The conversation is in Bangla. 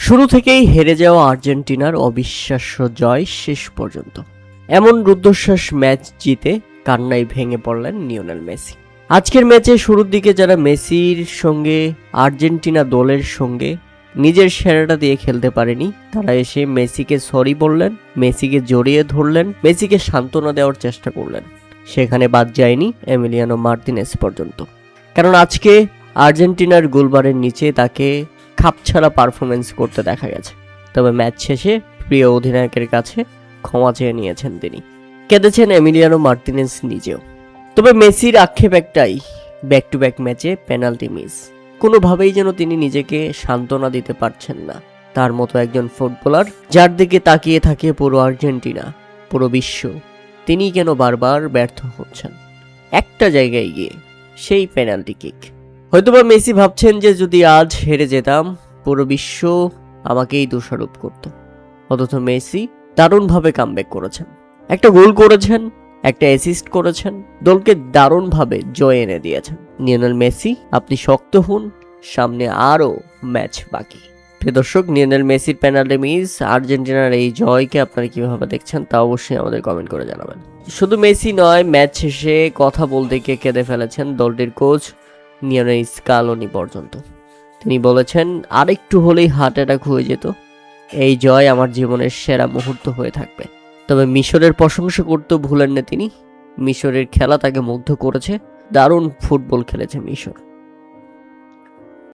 শুরু থেকেই হেরে যাওয়া আর্জেন্টিনার অবিশ্বাস্য জয় শেষ পর্যন্ত। এমন রুদ্ধশ্বাস ম্যাচ জিতে কান্নায় ভেঙে পড়লেন লিওনেল মেসি। আজকের ম্যাচে শুরুর দিকে যারা মেসির সঙ্গে আর্জেন্টিনা দলের সঙ্গে নিজের সেরাটা দিয়ে খেলতে পারেনি, তারা এসে মেসিকে সরি বললেন, মেসিকে জড়িয়ে ধরলেন, মেসিকে সান্ত্বনা দেওয়ার চেষ্টা করলেন। সেখানে বাদ যায়নি এমিলিয়ানো মার্তিনেস পর্যন্ত। কারণ আজকে আর্জেন্টিনার গোলবারের নিচে তাকে খাপছাড়া পারফরমেন্স করতে দেখা গেছে। তবে ম্যাচ শেষে প্রিয় অধিনায়কের কাছে ক্ষমা চেয়ে নিয়েছেন তিনি। কেঁদেছেন এমিলিয়ানো মার্তিনেস নিজেও। তবে মেসির আক্ষেপ একটাই, ব্যাক টু ব্যাক ম্যাচে পেনাল্টি মিস। কোনোভাবেই যেন তিনি নিজেকে সান্ত্বনা দিতে পারছেন না। তার মতো একজন ফুটবলার যার দিকে তাকিয়ে থাকে পুরো আর্জেন্টিনা, পুরো বিশ্ব, তিনি কেন বারবার ব্যর্থ হচ্ছেন একটা জায়গায় গিয়ে, সেই পেনাল্টি কিক। হয়তোবা মেসি ভাবছেন যে যদি আজ হেরে যেতাম পুরো বিশ্ব আমাকেই দোষারোপ করত। অথচ মেসি দারুণভাবে কামব্যাক করেছেন, একটা গোল করেছেন, একটা অ্যাসিস্ট করেছেন, দলকে দারুণভাবে জয় এনে দিয়েছেন। লিওনেল মেসি, আপনি শক্ত হন, সামনে আরও ম্যাচ বাকি। প্রিয় দর্শক, লিওনেল মেসির পেনাল্টি মিস, আর্জেন্টিনার এই জয়কে আপনারা কিভাবে দেখছেন তা অবশ্যই আমাদের কমেন্ট করে জানাবেন। শুধু মেসি নয়, ম্যাচ শেষে কথা বলতে গিয়ে কেঁদে ফেলেছেন দলটির কোচ লিওনেল স্কালোনি পর্যন্ত। তিনি বলেছেন, আরেকটু হলেই হার্ট অ্যাটাক হয়ে যেত। এই জয় আমার জীবনের সেরা মুহূর্ত হয়ে থাকবে। তবে মিশরের প্রশংসা করতেও ভুলেন না তিনি। মিশরের খেলা তাকে মুগ্ধ করেছে, দারুণ ফুটবল খেলেছে মিশর।